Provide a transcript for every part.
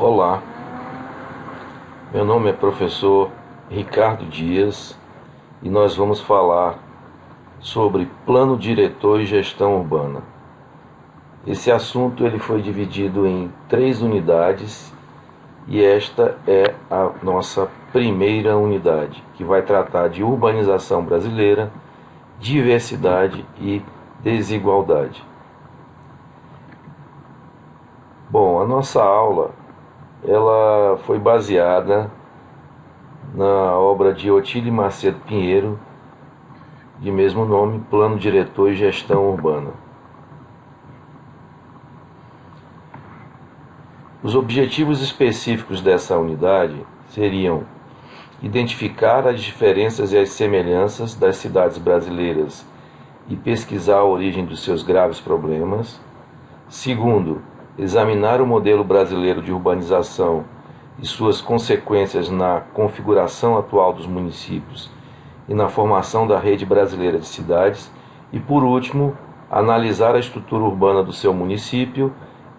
Olá, meu nome é professor Ricardo Dias e nós vamos falar sobre plano diretor e gestão urbana. Esse assunto ele foi dividido em 3 unidades e esta é a nossa primeira unidade, que vai tratar de urbanização brasileira, diversidade e desigualdade. Bom, a nossa aula ela foi baseada na obra de Otílio Macedo Pinheiro, de mesmo nome, Plano Diretor e Gestão Urbana. Os objetivos específicos dessa unidade seriam identificar as diferenças e as semelhanças das cidades brasileiras e pesquisar a origem dos seus graves problemas. Segundo, examinar o modelo brasileiro de urbanização e suas consequências na configuração atual dos municípios e na formação da rede brasileira de cidades. E, por último, analisar a estrutura urbana do seu município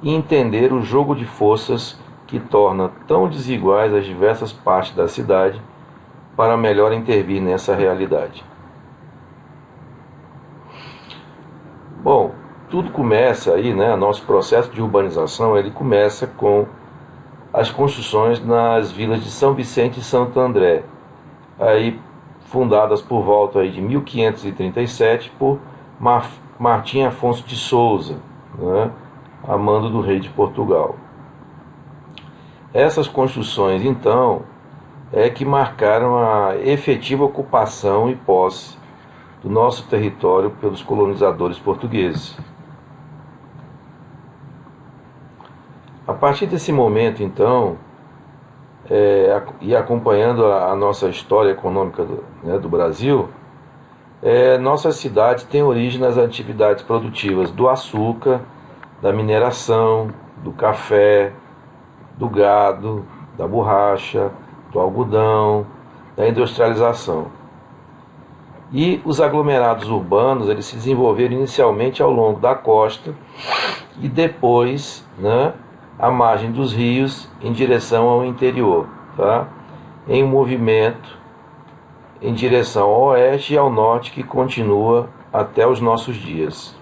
e entender o jogo de forças que torna tão desiguais as diversas partes da cidade para melhor intervir nessa realidade. Bom, tudo começa aí, né? Nosso processo de urbanização ele começa com as construções nas vilas de São Vicente e Santo André, aí fundadas por volta aí de 1537 por Martim Afonso de Souza, né? A mando do rei de Portugal. Essas construções, então, é que marcaram a efetiva ocupação e posse do nosso território pelos colonizadores portugueses. A partir desse momento, então, e acompanhando a nossa história econômica do Brasil, nossas cidades têm origem nas atividades produtivas do açúcar, da mineração, do café, do gado, da borracha, do algodão, da industrialização. E os aglomerados urbanos eles se desenvolveram inicialmente ao longo da costa e depois, né, à margem dos rios em direção ao interior, tá? Em um movimento em direção ao oeste e ao norte que continua até os nossos dias.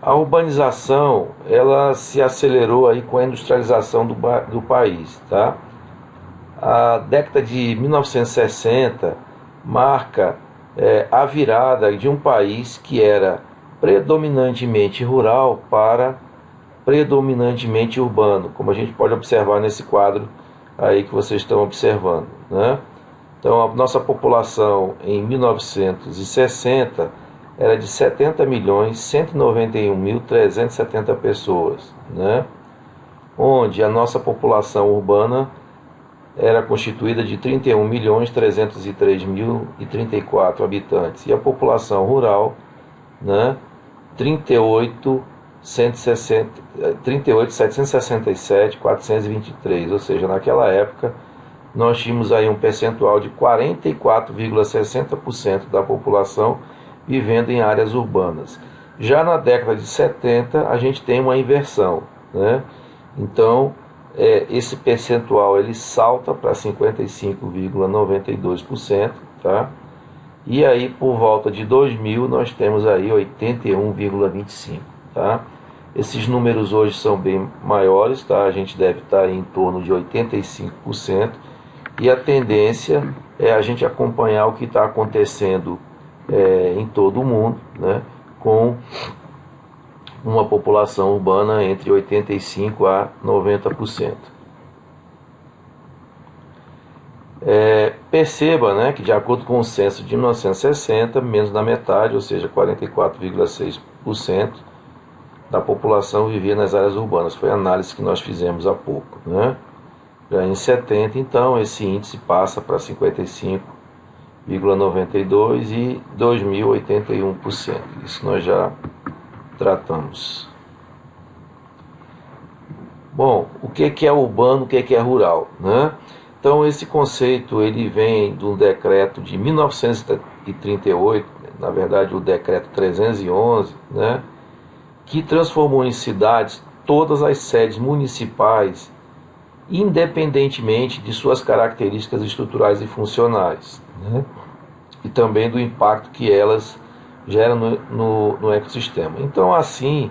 A urbanização ela se acelerou aí com a industrialização do país, tá? A década de 1960 marca a virada de um país que era predominantemente rural para predominantemente urbano, como a gente pode observar nesse quadro aí que vocês estão observando, né? Então a nossa população em 1960 era de 70.191.370 pessoas, né? Onde a nossa população urbana era constituída de 31.303.034 habitantes e a população rural, né, 38.767.423, ou seja, naquela época nós tínhamos aí um percentual de 44,60% da população vivendo em áreas urbanas. Já na década de 70 a gente tem uma inversão, né? Então esse percentual ele salta para 55,92%, tá? E aí por volta de 2000 nós temos aí 81,25%, tá? Esses números hoje são bem maiores, tá? A gente deve estar em torno de 85%, e a tendência é a gente acompanhar o que está acontecendo em todo o mundo, né? Com uma população urbana entre 85% a 90%. Perceba, né, que de acordo com o censo de 1960, menos da metade, ou seja, 44,6% da população vivia nas áreas urbanas. Foi a análise que nós fizemos há pouco, né? Já em 70, então, esse índice passa para 55,92% e 2000, 81%. Isso nós já tratamos. Bom, o que é urbano, o que é rural, né? Então esse conceito ele vem do decreto de 1938, na verdade o decreto 311, né? que transformou em cidades todas as sedes municipais, independentemente de suas características estruturais e funcionais, né? E também do impacto que elas geram no ecossistema. Então, assim,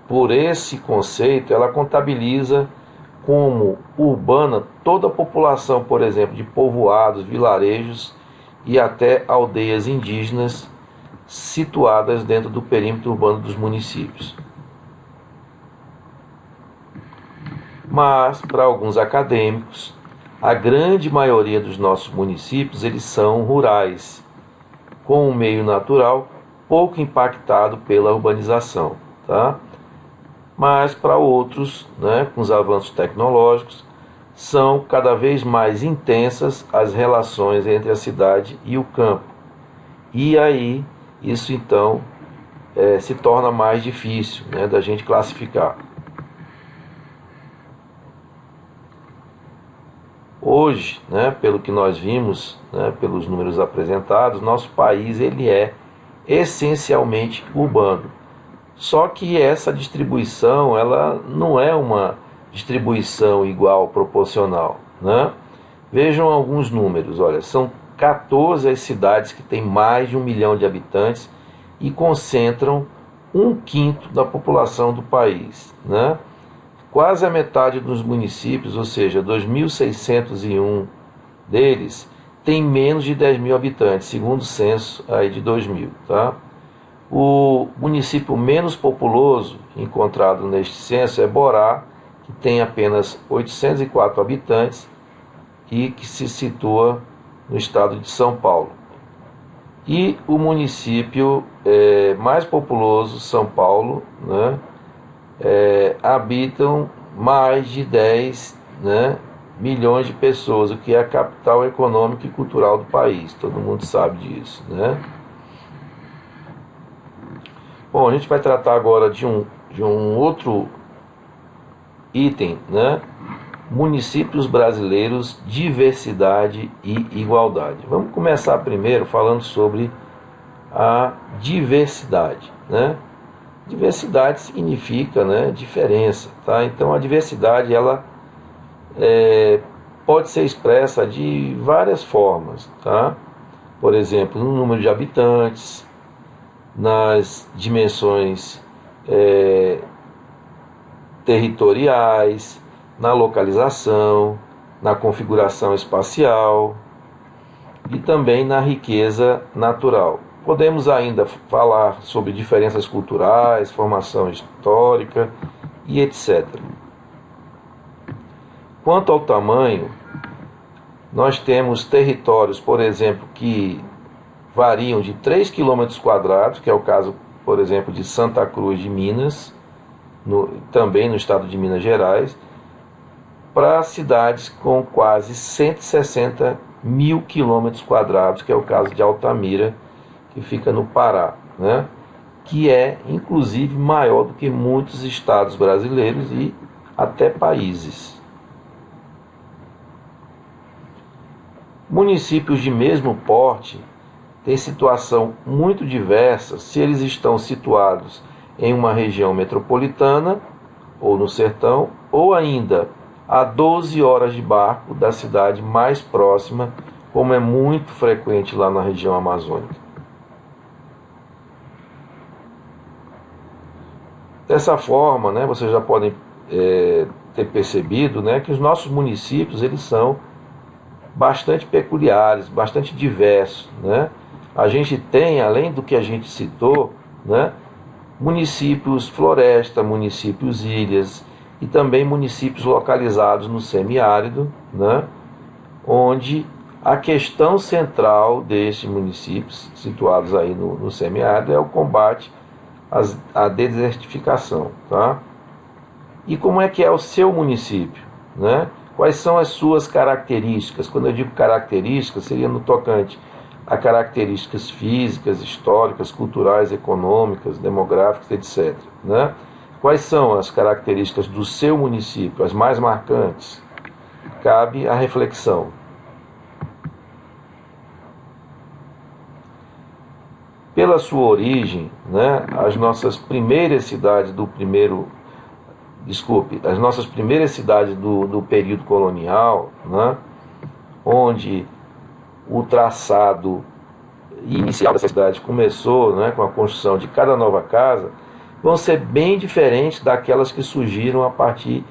por esse conceito, ela contabiliza como urbana toda a população, por exemplo, de povoados, vilarejos e até aldeias indígenas situadas dentro do perímetro urbano dos municípios. Mas, para alguns acadêmicos, a grande maioria dos nossos municípios eles são rurais, com um meio natural pouco impactado pela urbanização, tá? Mas para outros, né, com os avanços tecnológicos, são cada vez mais intensas as relações entre a cidade e o campo. E aí, isso então se torna mais difícil, né, da gente classificar. Hoje, né, pelo que nós vimos, né, pelos números apresentados, nosso país ele é essencialmente urbano. Só que essa distribuição ela não é uma distribuição igual, proporcional, né? Vejam alguns números. Olha, são 14 as cidades que têm mais de 1 milhão de habitantes e concentram 1/5 da população do país, né? Quase a metade dos municípios, ou seja, 2.601 deles, tem menos de 10 mil habitantes, segundo o censo aí de 2000, tá? O município menos populoso encontrado neste censo é Borá, que tem apenas 804 habitantes e que se situa no estado de São Paulo. E o município mais populoso, São Paulo, né, habitam mais de 10, né, milhões de pessoas, o que é a capital econômica e cultural do país. Todo mundo sabe disso, né? Bom, a gente vai tratar agora de um outro item, né? Municípios brasileiros, diversidade e igualdade. Vamos começar primeiro falando sobre a diversidade, né? Diversidade significa, né, diferença, tá? Então a diversidade ela pode ser expressa de várias formas, tá? Por exemplo, no número de habitantes, nas dimensões territoriais, na localização, na configuração espacial e também na riqueza natural. Podemos ainda falar sobre diferenças culturais, formação histórica e etc. Quanto ao tamanho, nós temos territórios, por exemplo, que variam de 3 km², que é o caso, por exemplo, de Santa Cruz de Minas, também no estado de Minas Gerais, para cidades com quase 160 mil km², que é o caso de Altamira, que fica no Pará, né? Que é, inclusive, maior do que muitos estados brasileiros e até países. Municípios de mesmo porte têm situação muito diversa se eles estão situados em uma região metropolitana ou no sertão, ou ainda a 12 horas de barco da cidade mais próxima, como é muito frequente lá na região amazônica. Dessa forma, né, vocês já podem ter percebido, né, que os nossos municípios eles são bastante peculiares, bastante diversos, né? A gente tem, além do que a gente citou, né, municípios floresta, municípios ilhas e também municípios localizados no semiárido, né, onde a questão central destes municípios situados aí no semiárido é o combate à desertificação, tá? E como é que é o seu município, né? Quais são as suas características? Quando eu digo características, seria no tocante a características físicas, históricas, culturais, econômicas, demográficas, etc., né? Quais são as características do seu município, as mais marcantes? Cabe a reflexão. pela sua origem, né, as nossas primeiras cidades as nossas primeiras cidades do período colonial, né, onde o traçado inicial dessa cidade começou, né, com a construção de cada nova casa, vão ser bem diferentes daquelas que surgiram a partir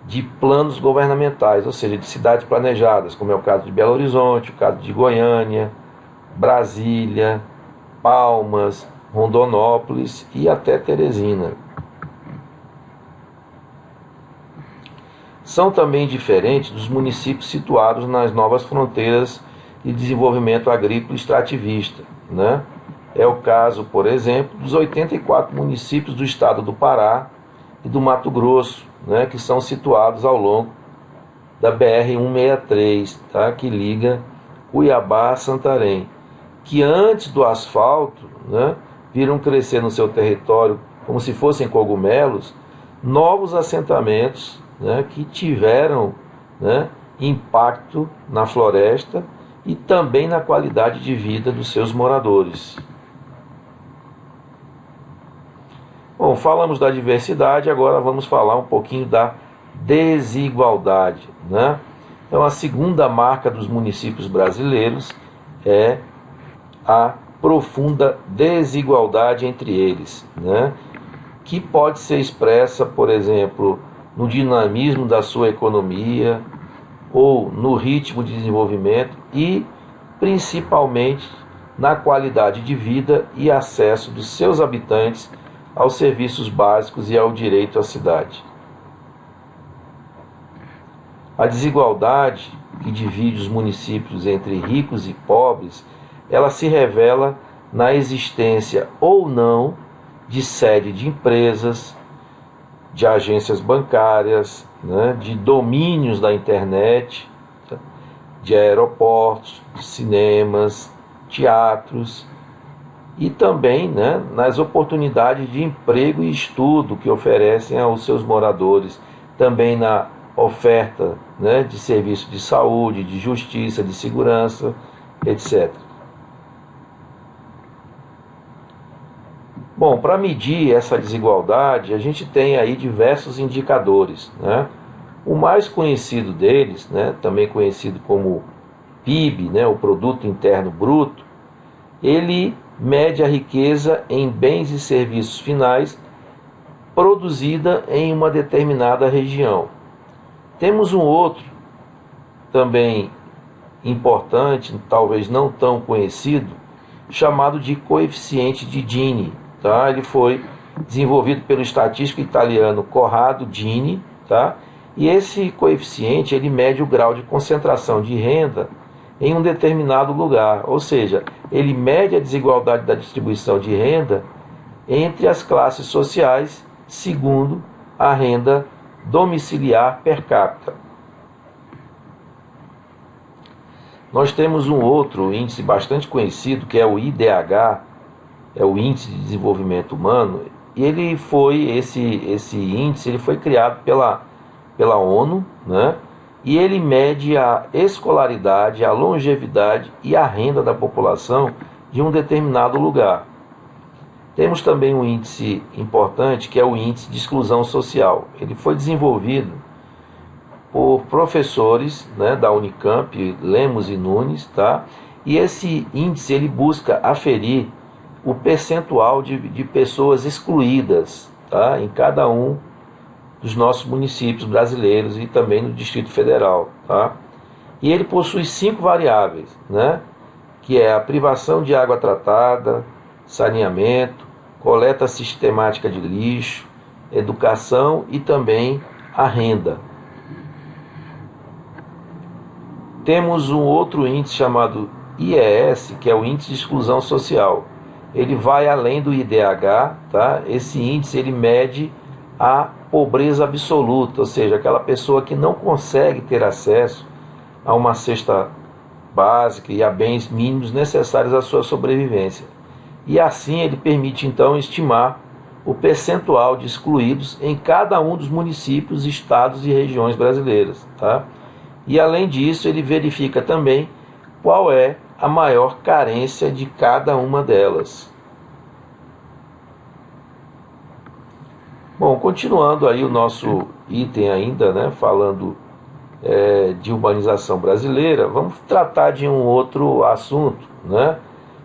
de planos governamentais, ou seja, de cidades planejadas, como é o caso de Belo Horizonte, o caso de Goiânia, Brasília, Palmas, Rondonópolis e até Teresina. São também diferentes dos municípios situados nas novas fronteiras de desenvolvimento agrícola extrativista, né? É o caso, por exemplo, dos 84 municípios do estado do Pará e do Mato Grosso, né, que são situados ao longo da BR-163, tá, que liga Cuiabá a Santarém, que antes do asfalto, né, viram crescer no seu território, como se fossem cogumelos, novos assentamentos, né, que tiveram, né, impacto na floresta e também na qualidade de vida dos seus moradores. Bom, falamos da diversidade, agora vamos falar um pouquinho da desigualdade, né? Então, a segunda marca dos municípios brasileiros é a profunda desigualdade entre eles, né? Que pode ser expressa, por exemplo, no dinamismo da sua economia ou no ritmo de desenvolvimento e, principalmente, na qualidade de vida e acesso dos seus habitantes aos serviços básicos e ao direito à cidade. A desigualdade que divide os municípios entre ricos e pobres, ela se revela na existência ou não de sede de empresas, de agências bancárias, né, de domínios da internet, de aeroportos, de cinemas, teatros, e também, né, nas oportunidades de emprego e estudo que oferecem aos seus moradores, também na oferta, né, de serviços de saúde, de justiça, de segurança, etc. Bom, para medir essa desigualdade, a gente tem aí diversos indicadores, né? O mais conhecido deles, né, também conhecido como PIB, né, o Produto Interno Bruto, ele mede a riqueza em bens e serviços finais produzida em uma determinada região. Temos um outro também importante, talvez não tão conhecido, chamado de coeficiente de Gini. Tá? Ele foi desenvolvido pelo estatístico italiano Corrado Gini, tá? E esse coeficiente ele mede o grau de concentração de renda em um determinado lugar, ou seja, ele mede a desigualdade da distribuição de renda entre as classes sociais segundo a renda domiciliar per capita. Nós temos um outro índice bastante conhecido, que é o IDH, é o Índice de Desenvolvimento Humano, e esse índice ele foi criado pela ONU, né? E ele mede a escolaridade, a longevidade e a renda da população de um determinado lugar. Temos também um índice importante, que é o Índice de Exclusão Social. Ele foi desenvolvido por professores, né, da Unicamp, Lemos e Nunes, tá? E esse índice ele busca aferir o percentual de pessoas excluídas, tá, em cada um dos nossos municípios brasileiros e também no Distrito Federal, tá? E ele possui 5 variáveis, né? Que é a privação de água tratada, saneamento, coleta sistemática de lixo, educação e também a renda. Temos um outro índice chamado IES, que é o Índice de Exclusão Social. Ele vai além do IDH, tá? Esse índice ele mede a pobreza absoluta, ou seja, aquela pessoa que não consegue ter acesso a uma cesta básica e a bens mínimos necessários à sua sobrevivência. E assim ele permite então estimar o percentual de excluídos em cada um dos municípios, estados e regiões brasileiras, tá? E além disso ele verifica também qual é a maior carência de cada uma delas. Bom, continuando aí o nosso item ainda, né, falando de urbanização brasileira, vamos tratar de um outro assunto, né?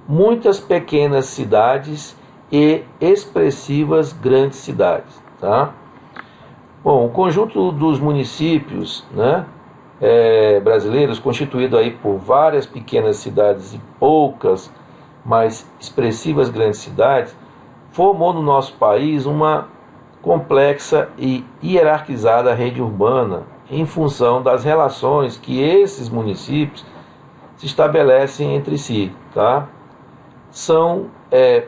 Muitas pequenas cidades e expressivas grandes cidades, tá? Bom, o conjunto dos municípios, né, brasileiros, constituído aí por várias pequenas cidades e poucas, mas expressivas grandes cidades, formou no nosso país uma complexa e hierarquizada rede urbana em função das relações que esses municípios se estabelecem entre si, tá? São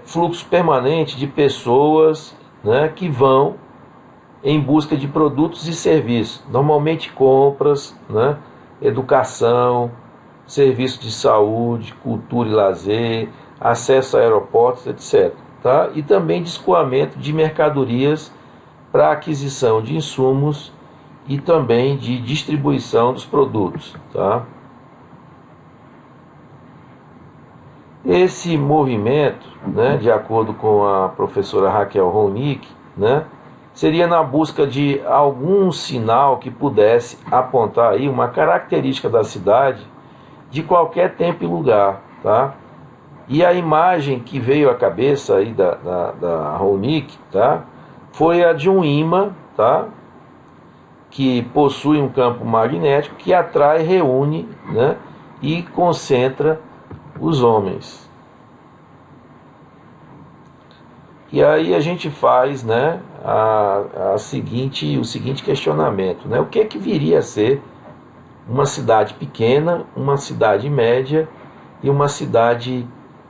fluxos permanentes de pessoas, né, que vão em busca de produtos e serviços, normalmente compras, né, educação, serviços de saúde, cultura e lazer, acesso a aeroportos, etc. Tá? E também de escoamento de mercadorias para aquisição de insumos e também de distribuição dos produtos. Tá? Esse movimento, né, de acordo com a professora Raquel Ronick, né, seria na busca de algum sinal que pudesse apontar aí uma característica da cidade de qualquer tempo e lugar, tá? E a imagem que veio à cabeça aí da Ronick, tá, foi a de um ímã, tá, que possui um campo magnético que atrai, reúne, né, e concentra os homens. E aí a gente faz, né, o seguinte questionamento, né? O que é que viria a ser uma cidade pequena, uma cidade média e uma cidade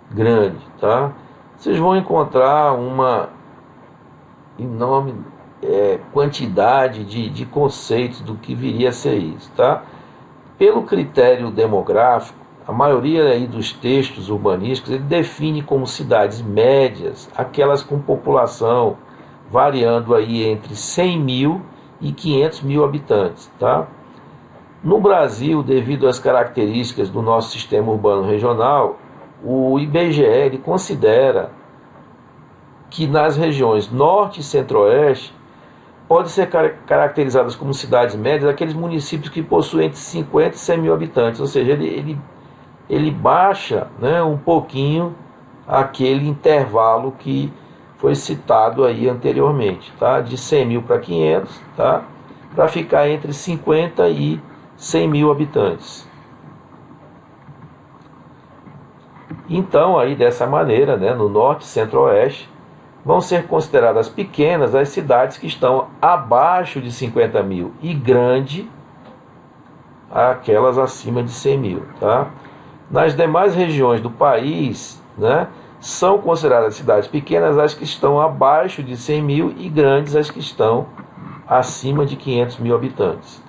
grande, tá? Vocês vão encontrar uma enorme quantidade de conceitos do que viria a ser isso, tá? Pelo critério demográfico, a maioria aí dos textos urbanísticos ele define como cidades médias aquelas com população variando aí entre 100 mil e 500 mil habitantes, tá? No Brasil, devido às características do nosso sistema urbano regional, o IBGE ele considera que nas regiões norte e centro-oeste podem ser caracterizadas como cidades médias aqueles municípios que possuem entre 50 e 100 mil habitantes, ou seja, ele baixa, né, um pouquinho aquele intervalo que foi citado aí anteriormente, tá? De 100 mil para 500, tá? Para ficar entre 50 e 100 mil habitantes. Então, aí dessa maneira, né, no norte e centro-oeste, vão ser consideradas pequenas as cidades que estão abaixo de 50 mil e grande aquelas acima de 100 mil, tá? Nas demais regiões do país, né, são consideradas cidades pequenas as que estão abaixo de 100 mil e grandes as que estão acima de 500 mil habitantes.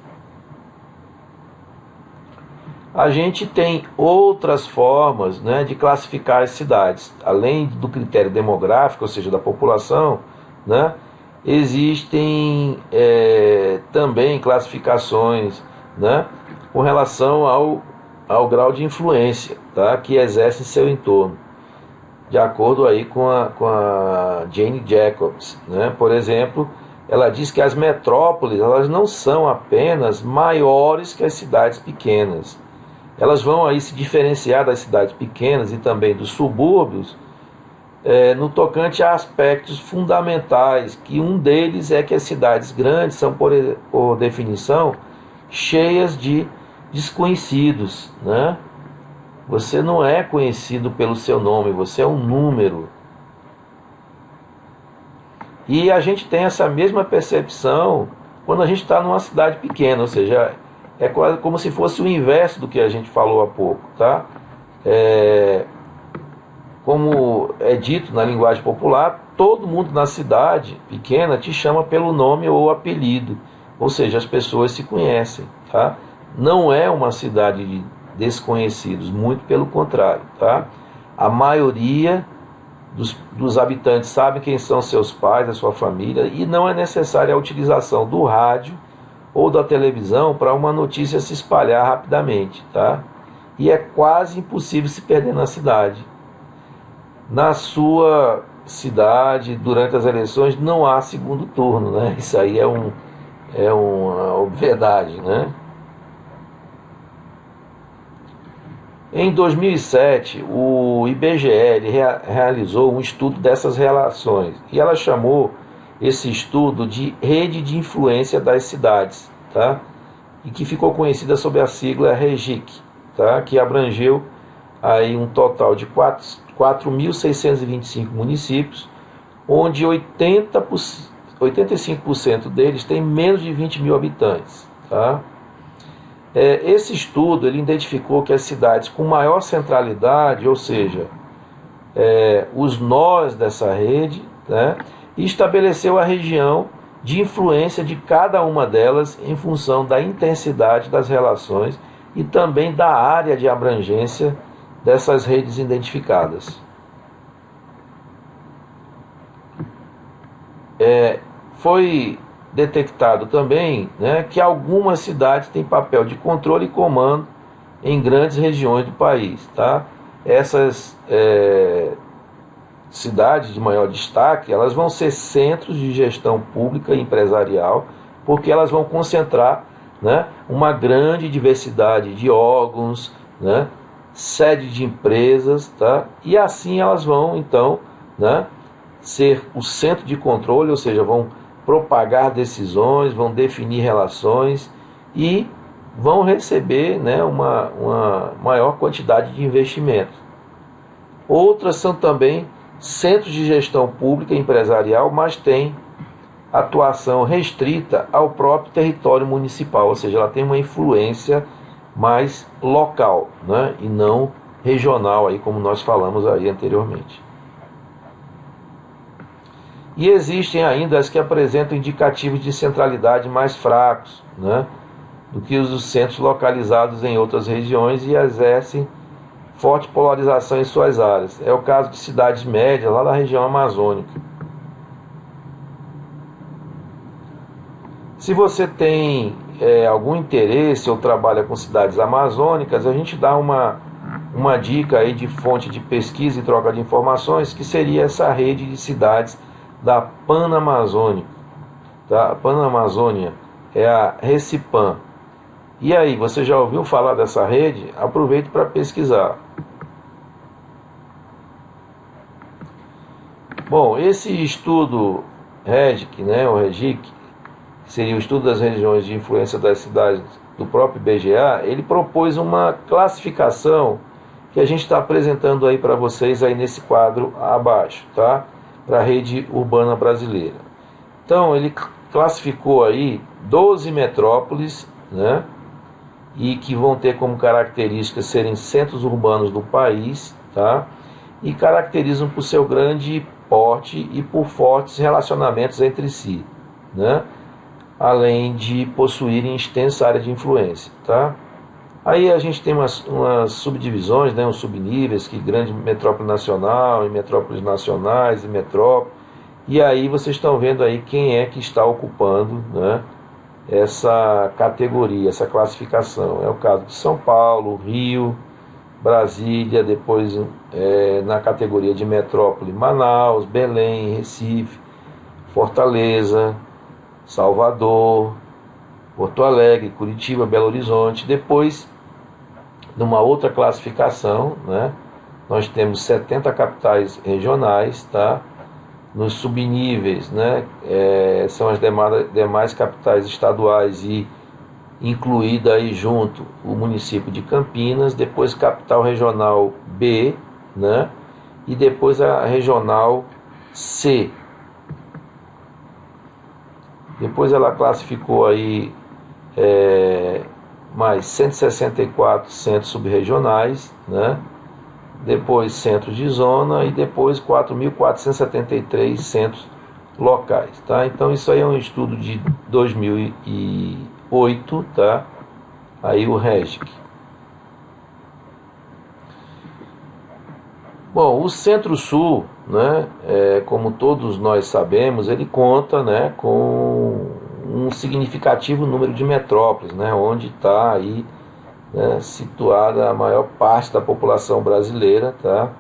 A gente tem outras formas, né, de classificar as cidades. Além do critério demográfico, ou seja, da população, né, existem também classificações, né, com relação ao grau de influência, tá, que exerce em seu entorno. De acordo aí com a Jane Jacobs, né, por exemplo, ela diz que as metrópoles elas não são apenas maiores que as cidades pequenas. Elas vão aí se diferenciar das cidades pequenas e também dos subúrbios no tocante a aspectos fundamentais, que um deles é que as cidades grandes são, por definição, cheias de desconhecidos, né? Você não é conhecido pelo seu nome, você é um número. E a gente tem essa mesma percepção quando a gente está numa cidade pequena, ou seja, é quase como se fosse o inverso do que a gente falou há pouco, tá? Como é dito na linguagem popular, todo mundo na cidade pequena te chama pelo nome ou apelido, ou seja, as pessoas se conhecem, tá? Não é uma cidade de desconhecidos, muito pelo contrário, tá? A maioria dos habitantes sabe quem são seus pais, a sua família, e não é necessária a utilização do rádio ou da televisão para uma notícia se espalhar rapidamente, tá? E é quase impossível se perder na cidade. Na sua cidade, durante as eleições, não há segundo turno, né? Isso aí é uma obviedade, né? Em 2007, o IBGE realizou um estudo dessas relações e ela chamou esse estudo de Rede de Influência das Cidades, tá? E que ficou conhecida sob a sigla REGIC, tá? Que abrangeu aí um total de 4.625 municípios, onde 85% deles têm menos de 20 mil habitantes, tá? Esse estudo ele identificou que as cidades com maior centralidade, ou seja, os nós dessa rede, né, e estabeleceu a região de influência de cada uma delas em função da intensidade das relações e também da área de abrangência dessas redes identificadas. Foi detectado também, né, que algumas cidades têm papel de controle e comando em grandes regiões do país. Tá? Essas cidades de maior destaque, elas vão ser centros de gestão pública e empresarial, porque elas vão concentrar, né, uma grande diversidade de órgãos, né, sede de empresas, tá? E assim elas vão, então, né, ser o centro de controle, ou seja, vão propagar decisões, vão definir relações e vão receber, né, uma maior quantidade de investimentos. Outras são também centros de gestão pública e empresarial, mas têm atuação restrita ao próprio território municipal, ou seja, ela tem uma influência mais local, né, e não regional, aí, como nós falamos aí anteriormente. E existem ainda as que apresentam indicativos de centralidade mais fracos, né, do que os centros localizados em outras regiões e exercem forte polarização em suas áreas. É o caso de cidades médias lá da região amazônica. Se você tem algum interesse ou trabalha com cidades amazônicas, a gente dá uma dica aí de fonte de pesquisa e troca de informações, que seria essa rede de cidades da Panamazônica. Tá? A Panamazônia é a Recipan. E aí, você já ouviu falar dessa rede? Aproveite para pesquisar. Bom, esse estudo REGIC, né, o REGIC, que seria o estudo das regiões de influência das cidades do próprio IBGE, ele propôs uma classificação que a gente está apresentando aí para vocês aí nesse quadro abaixo, tá? Para a rede urbana brasileira. Então, ele classificou aí 12 metrópoles, né? E que vão ter como características serem centros urbanos do país, tá? E caracterizam por seu grande porte e por fortes relacionamentos entre si, né? Além de possuírem extensa área de influência, tá? Aí a gente tem umas subdivisões, né, uns subníveis, que grande metrópole nacional, e metrópoles nacionais, e metrópole. E aí vocês estão vendo aí quem é que está ocupando, né, essa categoria, essa classificação. É o caso de São Paulo, Rio, Brasília, depois na categoria de metrópole, Manaus, Belém, Recife, Fortaleza, Salvador, Porto Alegre, Curitiba, Belo Horizonte. Depois, numa outra classificação, né, nós temos 70 capitais regionais, tá? Nos subníveis, né, são as demais capitais estaduais e incluída aí junto o município de Campinas, depois capital regional B, né, e depois a regional C. Depois ela classificou aí mais 164 centros subregionais, né? Depois centros de zona e depois 4.473 centros locais, tá? Então isso aí é um estudo de 2008, tá? Aí o REGIC. Bom, o Centro-Sul, né, como todos nós sabemos, ele conta, né, com um significativo número de metrópoles, né, onde está aí, né, situada a maior parte da população brasileira, tá,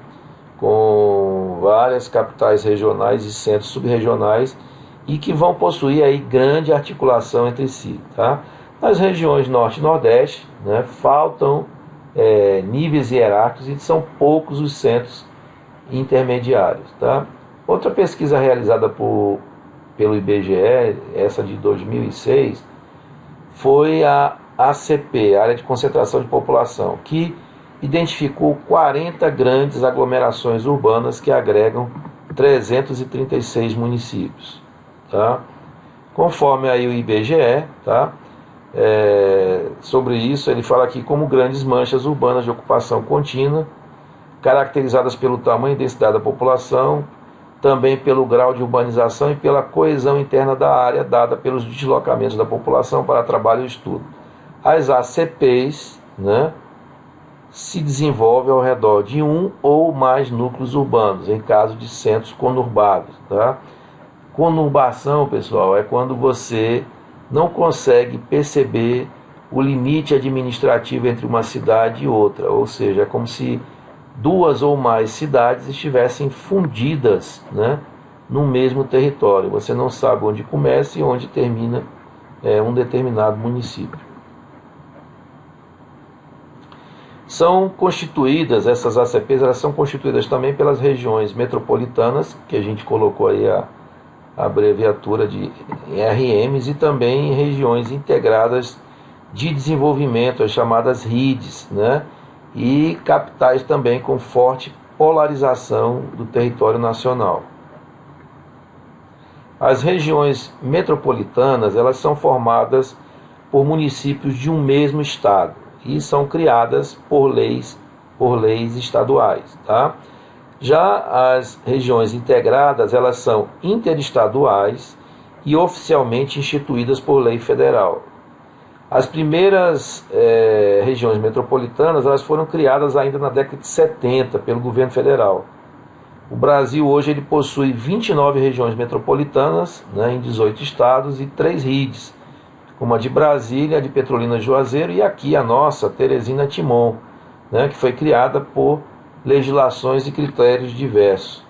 com várias capitais regionais e centros subregionais e que vão possuir aí grande articulação entre si, tá? Nas regiões norte e nordeste, né, faltam níveis hierárquicos e são poucos os centros intermediários, tá? Outra pesquisa realizada pelo IBGE, essa de 2006, foi a ACP, Área de Concentração de População, que identificou 40 grandes aglomerações urbanas que agregam 336 municípios, tá? Conforme aí o IBGE, tá? Sobre isso ele fala aqui como grandes manchas urbanas de ocupação contínua, caracterizadas pelo tamanho e densidade da população, também pelo grau de urbanização e pela coesão interna da área dada pelos deslocamentos da população para trabalho e estudo. As ACPs, né, se desenvolvem ao redor de um ou mais núcleos urbanos, em caso de centros conurbados, tá? Conurbação, pessoal, é quando você não consegue perceber o limite administrativo entre uma cidade e outra, ou seja, é como se duas ou mais cidades estivessem fundidas, né, no mesmo território. Você não sabe onde começa e onde termina um determinado município. São constituídas, essas ACPs, elas são constituídas também pelas regiões metropolitanas, que a gente colocou aí a abreviatura de RMs, e também regiões integradas de desenvolvimento, as chamadas RIDs, né? E capitais também com forte polarização do território nacional. As regiões metropolitanas, elas são formadas por municípios de um mesmo estado e são criadas por leis estaduais, tá? Já as regiões integradas, elas são interestaduais e oficialmente instituídas por lei federal. As primeiras regiões metropolitanas, elas foram criadas ainda na década de 70 pelo governo federal. O Brasil hoje ele possui 29 regiões metropolitanas, né, em 18 estados, e 3 RIDs, como a de Brasília, a de Petrolina Juazeiro e aqui a nossa, Teresina Timon, né, que foi criada por legislações e critérios diversos.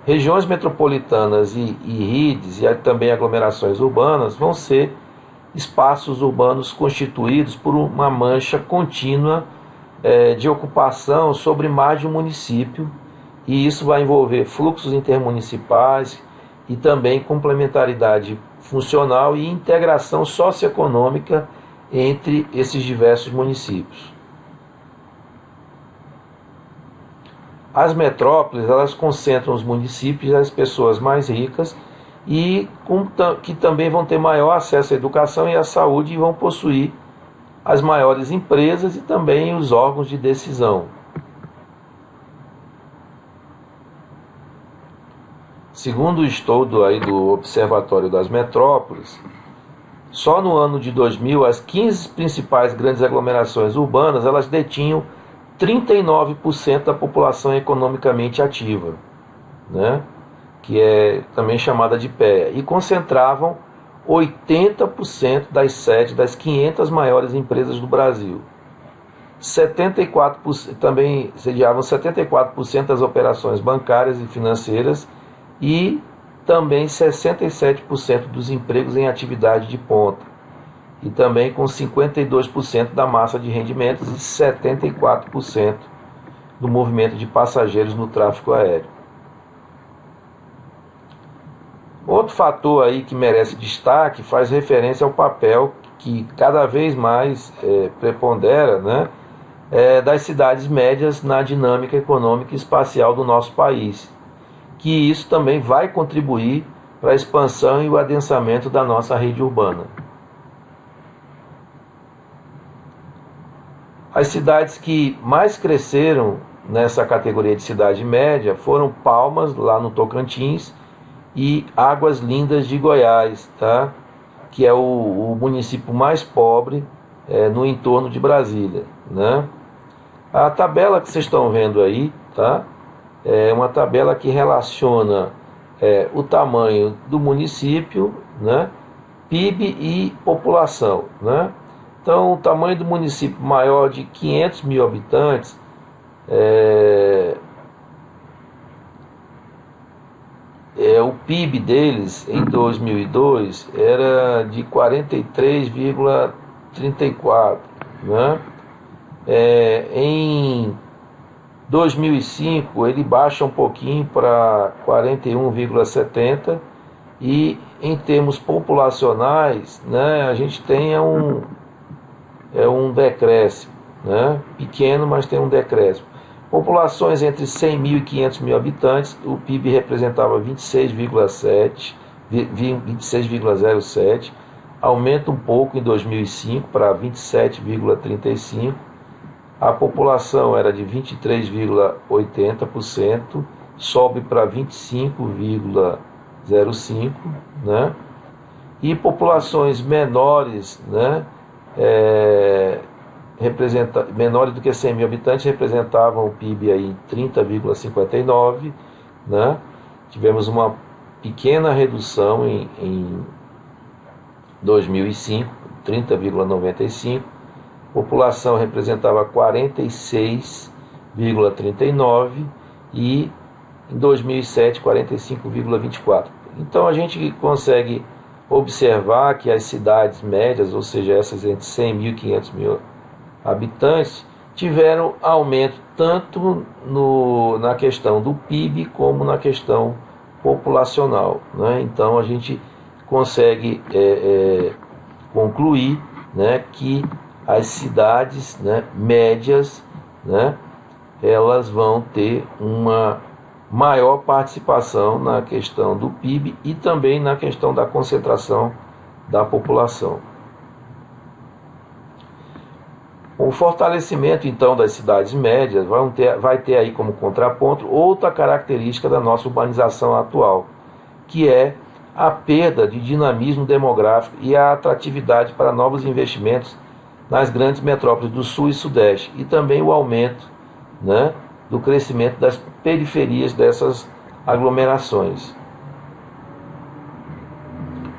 Regiões metropolitanas e RIDs e também aglomerações urbanas vão ser espaços urbanos constituídos por uma mancha contínua de ocupação sobre mais de um município, e isso vai envolver fluxos intermunicipais e também complementaridade funcional e integração socioeconômica entre esses diversos municípios. As metrópoles, elas concentram os municípios e as pessoas mais ricas e que também vão ter maior acesso à educação e à saúde e vão possuir as maiores empresas e também os órgãos de decisão. Segundo o estudo aí do Observatório das Metrópoles, só no ano de 2000, as 15 principais grandes aglomerações urbanas, elas detinham 39% da população economicamente ativa, né? Que é também chamada de PEA, e concentravam 80% das sedes das 500 maiores empresas do Brasil. 74%, também sediavam 74% das operações bancárias e financeiras e também 67% dos empregos em atividade de ponta. E também com 52% da massa de rendimentos e 74% do movimento de passageiros no tráfego aéreo. Outro fator aí que merece destaque faz referência ao papel que cada vez mais prepondera, né, das cidades médias na dinâmica econômica e espacial do nosso país, que isso também vai contribuir para a expansão e o adensamento da nossa rede urbana. As cidades que mais cresceram nessa categoria de cidade média foram Palmas, lá no Tocantins, e Águas Lindas de Goiás, tá? Que é o município mais pobre no entorno de Brasília, né? A tabela que vocês estão vendo aí, tá? É uma tabela que relaciona o tamanho do município, né? PIB e população, né? Então, o tamanho do município maior de 500 mil habitantes O PIB deles em 2002 era de 43,34, né? Em 2005 ele baixa um pouquinho para 41,70 e em termos populacionais, né, a gente tem um decréscimo, né, pequeno, mas tem um decréscimo. Populações entre 100 mil e 500 mil habitantes, o PIB representava 26,07, aumenta um pouco em 2005 para 27,35. A população era de 23,80%, sobe para 25,05%, né? E populações menores, né, menores do que 100 mil habitantes representavam o PIB aí em 30,59%, né? Tivemos uma pequena redução em 2005, 30,95%. População representava 46,39% e em 2007 45,24%. Então a gente consegue observar que as cidades médias, ou seja, essas entre 100 mil e 500 mil habitantes, tiveram aumento tanto na questão do PIB como na questão populacional, né? Então a gente consegue concluir, né, que as cidades, né, médias, né, elas vão ter uma maior participação na questão do PIB e também na questão da concentração da população. O fortalecimento, então, das cidades médias vai ter aí como contraponto outra característica da nossa urbanização atual, que é a perda de dinamismo demográfico e a atratividade para novos investimentos nas grandes metrópoles do Sul e Sudeste, e também o aumento, né, do crescimento das periferias dessas aglomerações.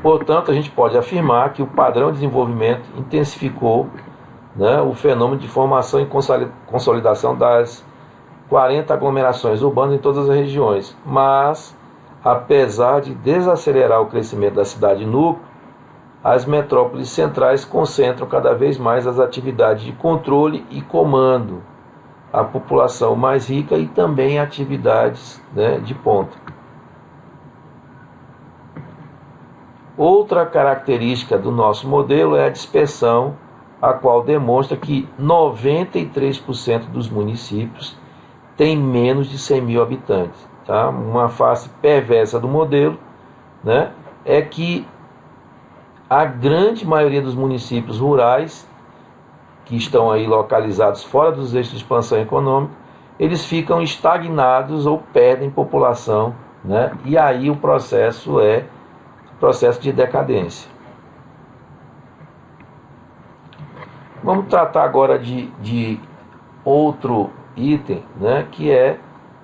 Portanto, a gente pode afirmar que o padrão de desenvolvimento intensificou, né, o fenômeno de formação e consolidação das 40 aglomerações urbanas em todas as regiões, mas, apesar de desacelerar o crescimento da cidade núcleo, as metrópoles centrais concentram cada vez mais as atividades de controle e comando, a população mais rica e também atividades, né, de ponta. Outra característica do nosso modelo é a dispersão, a qual demonstra que 93% dos municípios têm menos de 100 mil habitantes. Tá? Uma face perversa do modelo, né, é que a grande maioria dos municípios rurais, que estão aí localizados fora dos eixos de expansão econômica, eles ficam estagnados ou perdem população, né? E aí o processo é processo de decadência. Vamos tratar agora de outro item, né, que é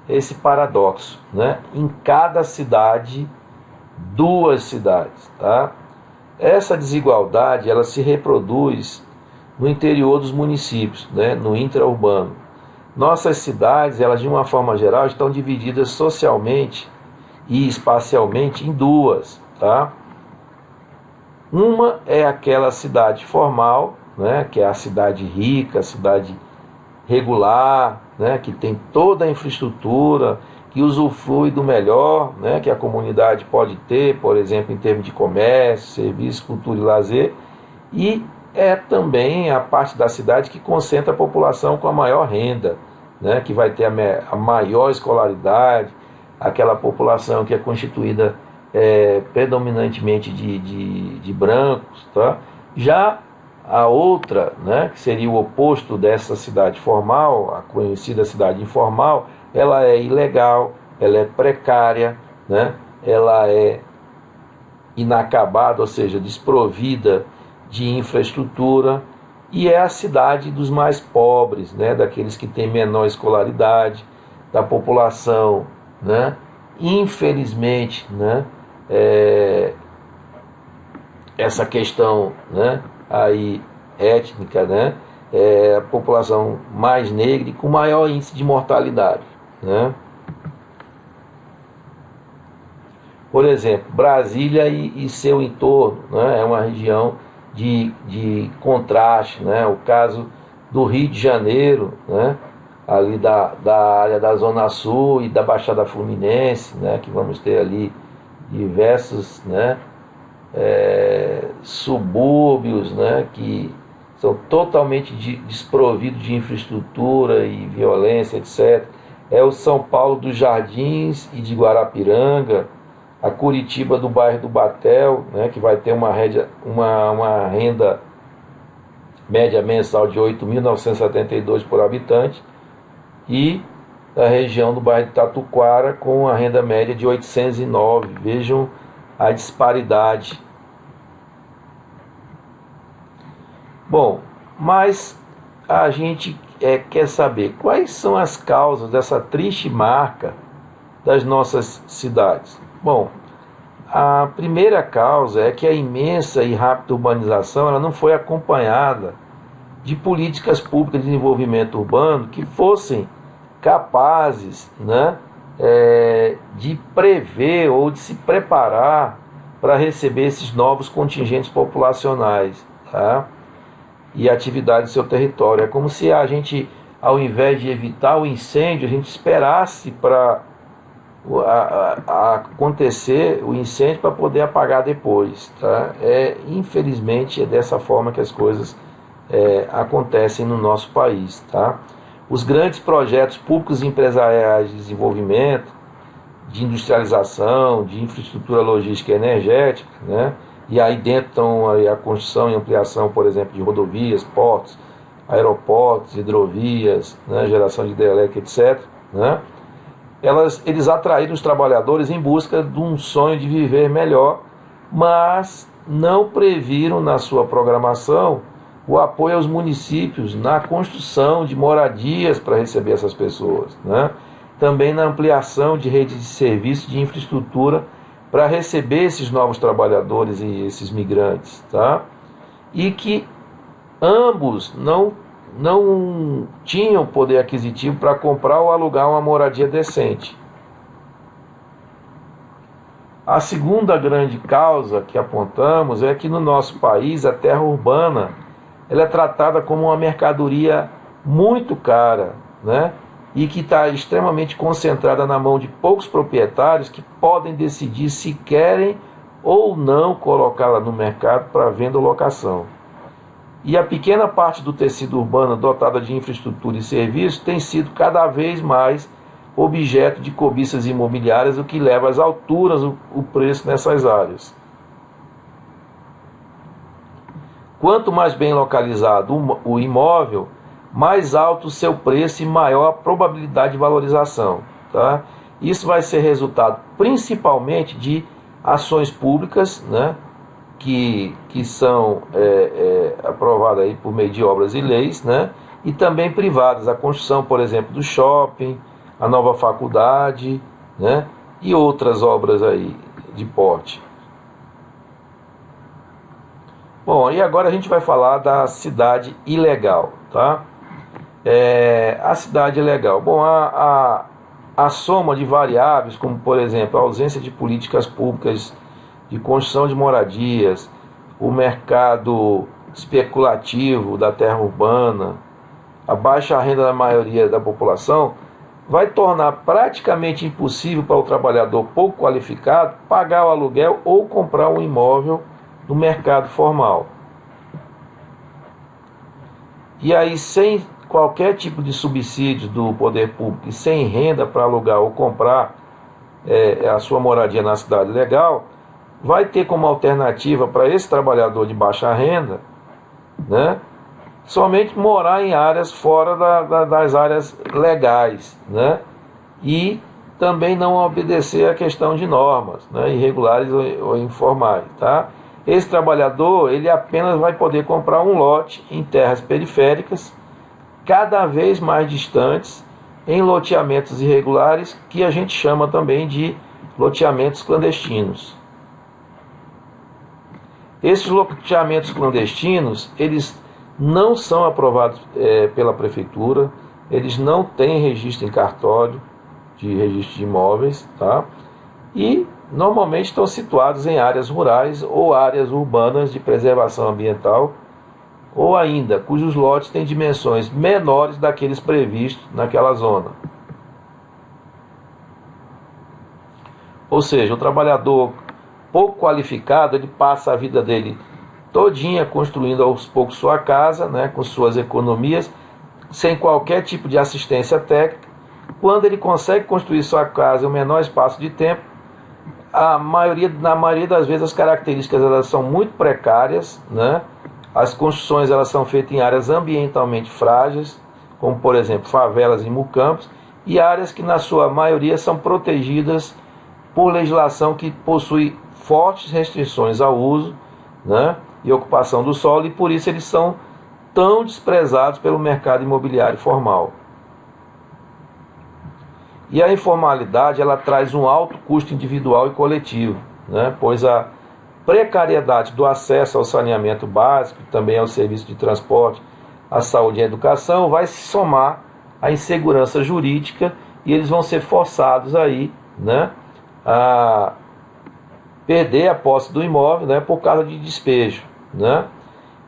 esse paradoxo, né? Em cada cidade, duas cidades, tá? Essa desigualdade, ela se reproduz no interior dos municípios, né, no intraurbano. Nossas cidades, elas de uma forma geral, estão divididas socialmente e espacialmente em duas, tá? Uma é aquela cidade formal, né, que é a cidade rica, a cidade regular, né, que tem toda a infraestrutura, que usufrui do melhor, né, que a comunidade pode ter, por exemplo, em termos de comércio, serviço, cultura e lazer, e é também a parte da cidade que concentra a população com a maior renda, né, que vai ter a maior escolaridade, aquela população que é constituída predominantemente de brancos, tá? Já a outra, né, que seria o oposto dessa cidade formal, a conhecida cidade informal, ela é ilegal, ela é precária, né, ela é inacabada, ou seja, desprovida de infraestrutura, e é a cidade dos mais pobres, né, daqueles que têm menor escolaridade, da população, né, infelizmente, né, essa questão, né, aí étnica, né, é a população mais negra e com maior índice de mortalidade, né? Por exemplo, Brasília e seu entorno, né, é uma região de contraste, né? O caso do Rio de Janeiro, né, ali da área da Zona Sul e da Baixada Fluminense, né, que vamos ter ali diversos, né, subúrbios, né, que são totalmente desprovidos de infraestrutura e violência, etc. É o São Paulo dos Jardins e de Guarapiranga, a Curitiba do bairro do Batel, né, que vai ter uma renda média mensal de 8.972 por habitante, e a região do bairro de Tatuquara com a renda média de 809. Vejam a disparidade. Bom, mas a gente quer saber quais são as causas dessa triste marca das nossas cidades. Bom, a primeira causa é que a imensa e rápida urbanização ela não foi acompanhada de políticas públicas de desenvolvimento urbano que fossem capazes, né, de prever ou de se preparar para receber esses novos contingentes populacionais, tá? E atividades do seu território. É como se a gente, ao invés de evitar o incêndio, a gente esperasse para acontecer o incêndio para poder apagar depois, tá? Infelizmente é dessa forma que as coisas acontecem no nosso país, tá? Os grandes projetos públicos e empresariais de desenvolvimento, de industrialização, de infraestrutura logística e energética, né? E aí dentro estão a construção e ampliação, por exemplo, de rodovias, portos, aeroportos, hidrovias, né? Geração de hidrelétrica, etc., né? Eles atraíram os trabalhadores em busca de um sonho de viver melhor, mas não previram na sua programação o apoio aos municípios na construção de moradias para receber essas pessoas, né? Também na ampliação de redes de serviços de infraestrutura para receber esses novos trabalhadores e esses migrantes, tá? E que ambos não tinham poder aquisitivo para comprar ou alugar uma moradia decente. A segunda grande causa que apontamos é que no nosso país a terra urbana ela é tratada como uma mercadoria muito cara, né? E que está extremamente concentrada na mão de poucos proprietários que podem decidir se querem ou não colocá-la no mercado para venda ou locação. E a pequena parte do tecido urbano dotada de infraestrutura e serviços tem sido cada vez mais objeto de cobiças imobiliárias, o que leva às alturas o preço nessas áreas. Quanto mais bem localizado o imóvel, mais alto o seu preço e maior a probabilidade de valorização, tá? Isso vai ser resultado principalmente de ações públicas, né, que são aprovadas aí por meio de obras e leis, né, e também privadas, a construção, por exemplo, do shopping, a nova faculdade, né, e outras obras aí de porte. Bom, e agora a gente vai falar da cidade ilegal, tá? A cidade ilegal. Bom, a soma de variáveis, como por exemplo a ausência de políticas públicas de construção de moradias, o mercado especulativo da terra urbana, a baixa renda da maioria da população, vai tornar praticamente impossível para o trabalhador pouco qualificado pagar o aluguel ou comprar um imóvel no mercado formal. E aí, sem qualquer tipo de subsídio do poder público e sem renda para alugar ou comprar a sua moradia na cidade legal, vai ter como alternativa para esse trabalhador de baixa renda, né, somente morar em áreas fora das áreas legais, né, e também não obedecer a questão de normas, né, irregulares ou informais, tá? Esse trabalhador ele apenas vai poder comprar um lote em terras periféricas, cada vez mais distantes, em loteamentos irregulares, que a gente chama também de loteamentos clandestinos. Esses loteamentos clandestinos, eles não são aprovados pela prefeitura, eles não têm registro em cartório de registro de imóveis, tá? E normalmente estão situados em áreas rurais ou áreas urbanas de preservação ambiental, ou ainda cujos lotes têm dimensões menores daqueles previstos naquela zona. Ou seja, o trabalhador pouco qualificado, ele passa a vida dele todinha construindo aos poucos sua casa, né, com suas economias, sem qualquer tipo de assistência técnica. Quando ele consegue construir sua casa em um menor espaço de tempo, na maioria das vezes as características elas são muito precárias, né? As construções elas são feitas em áreas ambientalmente frágeis, como por exemplo favelas e mucampos, e áreas que na sua maioria são protegidas por legislação que possui fortes restrições ao uso, né, e ocupação do solo, e por isso eles são tão desprezados pelo mercado imobiliário formal. E a informalidade ela traz um alto custo individual e coletivo, né, pois a precariedade do acesso ao saneamento básico, também ao serviço de transporte, à saúde e à educação, vai se somar à insegurança jurídica e eles vão ser forçados aí, né, a perder a posse do imóvel, né, por causa de despejo, né?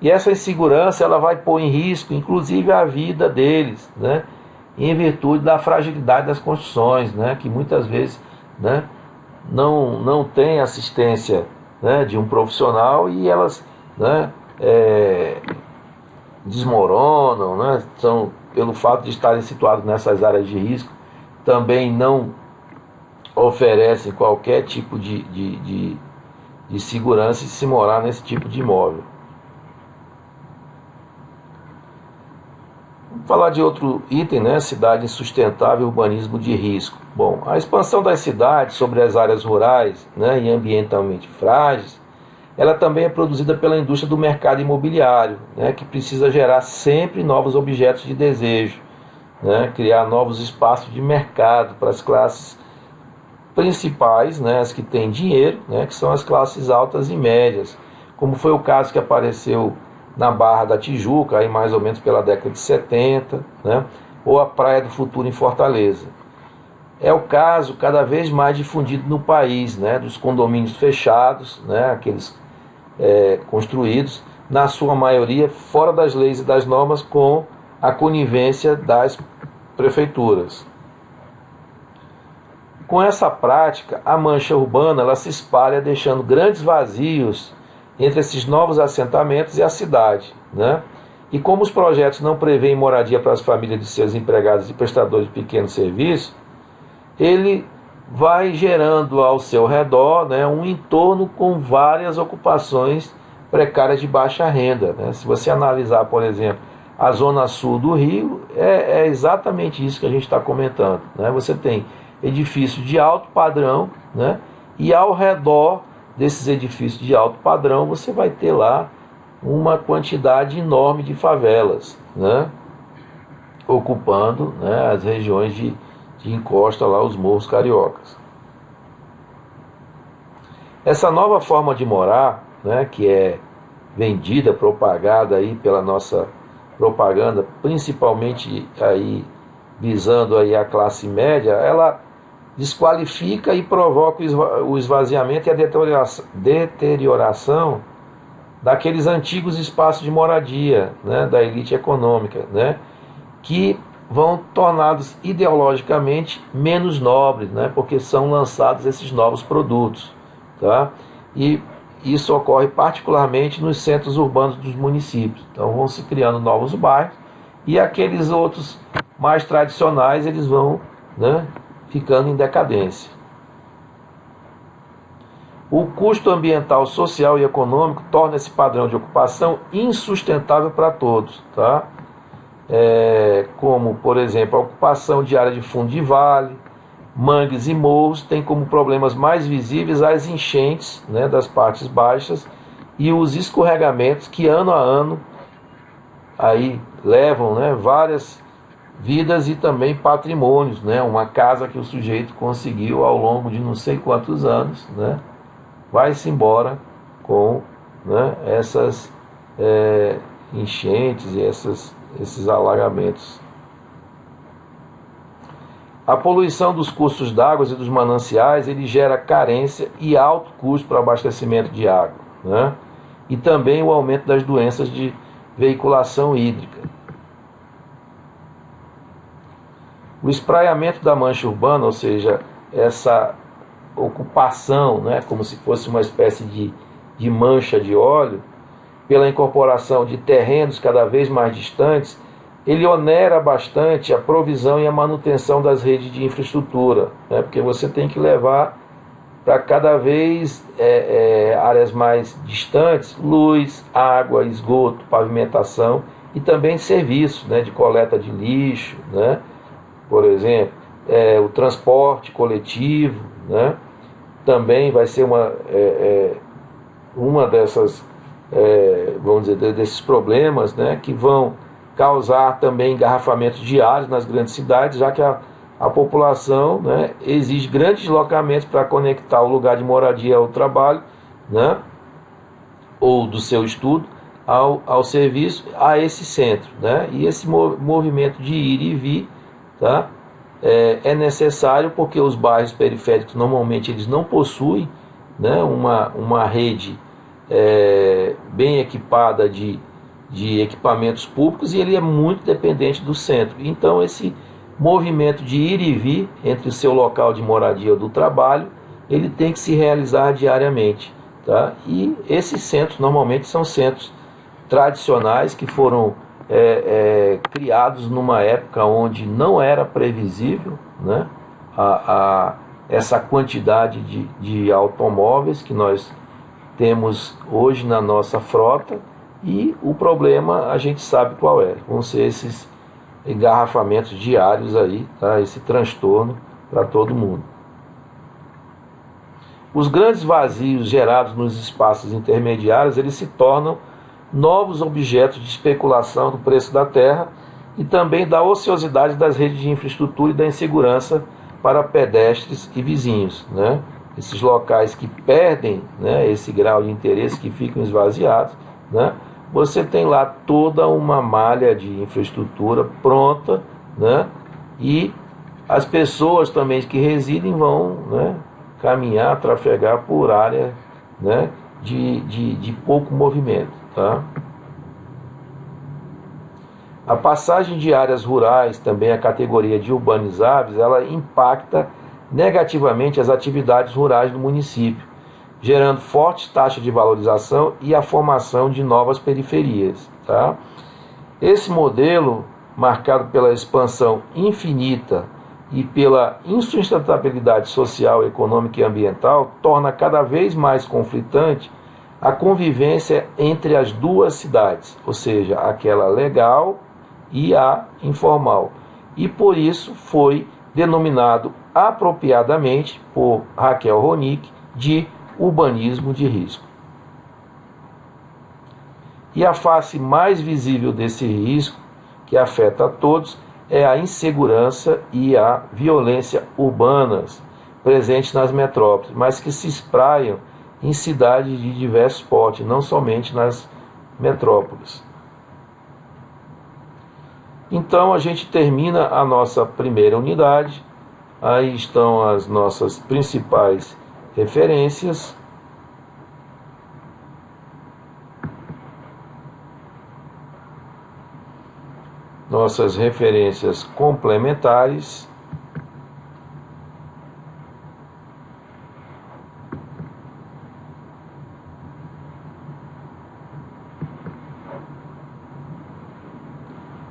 E essa insegurança ela vai pôr em risco, inclusive, a vida deles, né, em virtude da fragilidade das construções, né, que muitas vezes, né, não tem assistência, né, de um profissional e elas, né, desmoronam, né, são, pelo fato de estarem situados nessas áreas de risco, também não oferecem qualquer tipo de segurança se morar nesse tipo de imóvel. Vamos falar de outro item, né? Cidade insustentável e urbanismo de risco. Bom, a expansão das cidades sobre as áreas rurais, né, e ambientalmente frágeis, ela também é produzida pela indústria do mercado imobiliário, né, que precisa gerar sempre novos objetos de desejo, né, criar novos espaços de mercado para as classes principais, né, as que têm dinheiro, né, que são as classes altas e médias, como foi o caso que apareceu na Barra da Tijuca, aí mais ou menos pela década de 70, né, ou a Praia do Futuro em Fortaleza. É o caso cada vez mais difundido no país, né, dos condomínios fechados, né, aqueles construídos, na sua maioria, fora das leis e das normas, com a conivência das prefeituras. Com essa prática, a mancha urbana ela se espalha, deixando grandes vazios entre esses novos assentamentos e a cidade, né? E como os projetos não prevêem moradia para as famílias de seus empregados e prestadores de pequenos serviços, ele vai gerando ao seu redor, né, um entorno com várias ocupações precárias de baixa renda, né? Se você analisar, por exemplo, a zona sul do Rio, é exatamente isso que a gente está comentando, né? Você tem edifícios de alto padrão, né? E ao redor desses edifícios de alto padrão você vai ter lá uma quantidade enorme de favelas, né, ocupando, né, as regiões de encosta lá, os morros cariocas. Essa nova forma de morar, né, que é vendida, propagada aí pela nossa propaganda, principalmente aí visando aí a classe média, ela desqualifica e provoca o esvaziamento e a deterioração daqueles antigos espaços de moradia, né, da elite econômica, né, que vão tornados ideologicamente menos nobres, né, porque são lançados esses novos produtos, tá? E isso ocorre particularmente nos centros urbanos dos municípios. Então vão se criando novos bairros e aqueles outros mais tradicionais eles vão, né, ficando em decadência. O custo ambiental, social e econômico torna esse padrão de ocupação insustentável para todos, tá? Como, por exemplo, a ocupação de área de fundo de vale, mangues e morros tem como problemas mais visíveis as enchentes, né, das partes baixas e os escorregamentos que ano a ano aí levam, né, várias vidas e também patrimônios, né? Uma casa que o sujeito conseguiu ao longo de não sei quantos anos, né, vai-se embora com, né, enchentes e esses alagamentos. A poluição dos cursos d'água e dos mananciais, ele gera carência e alto custo para o abastecimento de água, né? E também o aumento das doenças de veiculação hídrica. O espraiamento da mancha urbana, ou seja, essa ocupação, né, como se fosse uma espécie de mancha de óleo, pela incorporação de terrenos cada vez mais distantes, ele onera bastante a provisão e a manutenção das redes de infraestrutura, né, porque você tem que levar para cada vez áreas mais distantes luz, água, esgoto, pavimentação e também serviços, né, de coleta de lixo, né, por exemplo, o transporte coletivo, né, também vai ser uma dessas, vamos dizer, desses problemas, né, que vão causar também engarrafamentos diários nas grandes cidades, já que a população, né, exige grandes deslocamentos para conectar o lugar de moradia ao trabalho, né, ou do seu estudo ao serviço, a esse centro, né, e esse movimento de ir e vir, tá, é necessário porque os bairros periféricos normalmente eles não possuem, né, uma rede bem equipada de equipamentos públicos, e ele é muito dependente do centro. Então esse movimento de ir e vir entre o seu local de moradia ou do trabalho, ele tem que se realizar diariamente, tá? E esses centros normalmente são centros tradicionais que foram criados numa época onde não era previsível, né, essa quantidade de automóveis que nós temos hoje na nossa frota, e o problema a gente sabe qual é, vão ser esses engarrafamentos diários aí, tá? Esse transtorno para todo mundo. Os grandes vazios gerados nos espaços intermediários, eles se tornam novos objetos de especulação do preço da terra e também da ociosidade das redes de infraestrutura e da insegurança para pedestres e vizinhos, né? Esses locais que perdem, né, esse grau de interesse, que ficam esvaziados, né? Você tem lá toda uma malha de infraestrutura pronta, né? E as pessoas também que residem vão, né, caminhar, trafegar por área, né, de pouco movimento, tá? A passagem de áreas rurais, também a categoria de urbanizáveis, ela impacta negativamente as atividades rurais do município, gerando fortes taxas de valorização e a formação de novas periferias, tá? Esse modelo, marcado pela expansão infinita e pela insustentabilidade social, econômica e ambiental, torna cada vez mais conflitante a convivência entre as duas cidades, ou seja, aquela legal e a informal. E por isso foi denominado apropriadamente por Raquel Ronick de urbanismo de risco. E a face mais visível desse risco, que afeta a todos, é a insegurança e a violência urbanas presentes nas metrópoles, mas que se espraiam em cidades de diversos portes, não somente nas metrópoles. Então a gente termina a nossa primeira unidade. Aí estão as nossas principais referências. Nossas referências complementares.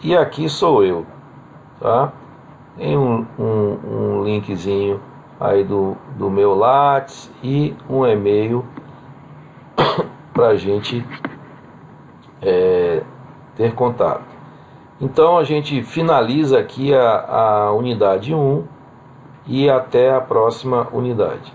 E aqui sou eu, tá? Tem um linkzinho aí do meu Lattes e um e-mail para a gente ter contato. Então a gente finaliza aqui a unidade 1 e até a próxima unidade.